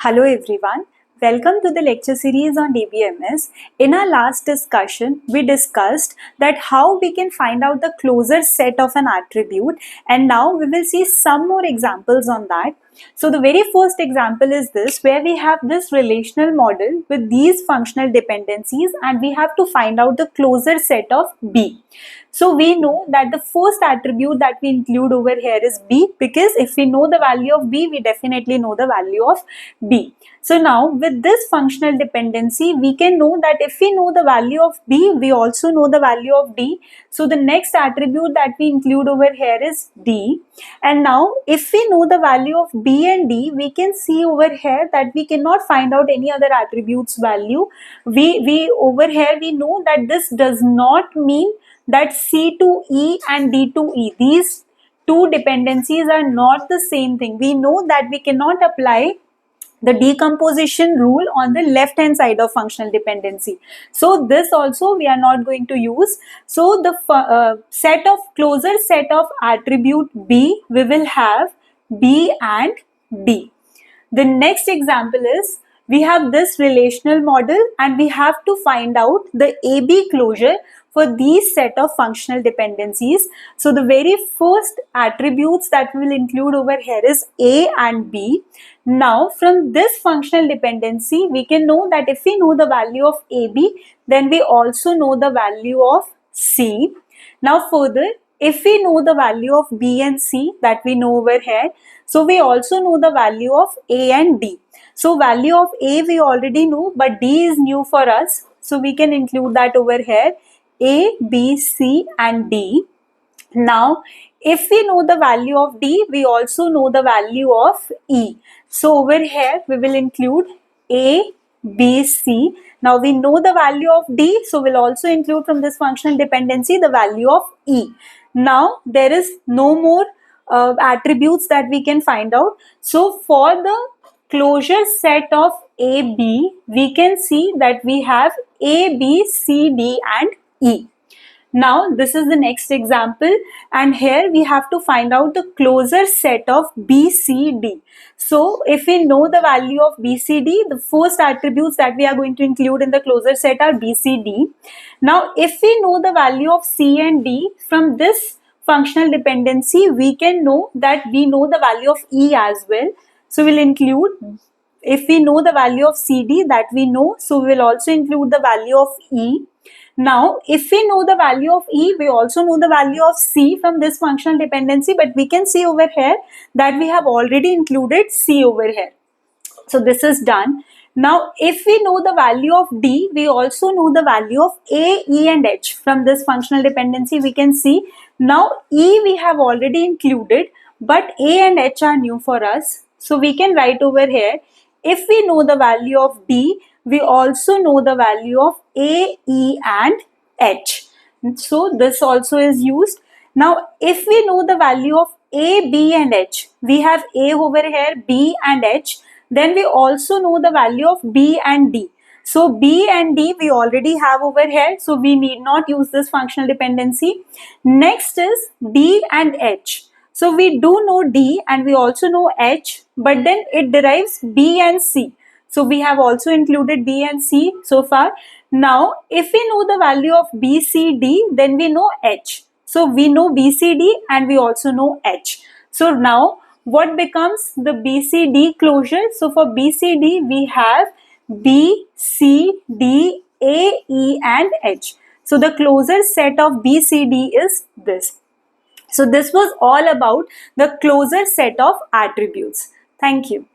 Hello everyone, welcome to the lecture series on DBMS. In our last discussion, we discussed that how we can find out the closure set of an attribute, and now we will see some more examples on that. So the very first example is this, where we have this relational model with these functional dependencies and we have to find out the closure set of B. So we know that the first attribute that we include over here is B, because if we know the value of B, we definitely know the value of B. So now with this functional dependency, we can know that if we know the value of B, we also know the value of D. So the next attribute that we include over here is D. And now if we know the value of B and D, we can see over here that we cannot find out any other attributes value. We over here we know that this does not mean that C to E and D to E, these two dependencies are not the same thing. We know that we cannot apply the decomposition rule on the left hand side of functional dependency. So this also we are not going to use. So the closure set of attribute B, we will have B and D. The next example is, we have this relational model and we have to find out the AB closure for these set of functional dependencies. So the very first attributes that we will include over here is A and B. Now from this functional dependency, we can know that if we know the value of AB, then we also know the value of C. Now further, if we know the value of B and C that we know over here, so we also know the value of A and D. So value of A we already know, but D is new for us. So we can include that over here, A, B, C and D. Now if we know the value of D, we also know the value of E. So over here we will include A, B, C. Now we know the value of D, so we'll also include from this functional dependency the value of E. Now there is no more attributes that we can find out. So for the closure set of AB, we can see that we have A, B, C, D and E. Now this is the next example, and here we have to find out the closure set of BCD. So if we know the value of BCD, the first attributes that we are going to include in the closure set are BCD. Now if we know the value of C and D, from this functional dependency we can know that we know the value of E as well. So we'll include, if we know the value of CD that we know, so we will also include the value of E. Now, if we know the value of E, we also know the value of C from this functional dependency, but we can see over here that we have already included C over here. So this is done. Now, if we know the value of D, we also know the value of A, E and H. From this functional dependency, we can see now E we have already included, but A and H are new for us. So we can write over here, if we know the value of D, we also know the value of A, E and H. So this also is used. Now if we know the value of A, B and H, we have A over here, B and H, then we also know the value of B and D. So B and D we already have over here, so we need not use this functional dependency. Next is D and H. So we do know D and we also know H, but then it derives B and C. So we have also included B and C so far. Now if we know the value of B, C, D, then we know H. So we know B, C, D and we also know H. So now what becomes the B, C, D closure? So for B, C, D we have B, C, D, A, E and H. So the closure set of B, C, D is this. So this was all about the closure set of attributes. Thank you.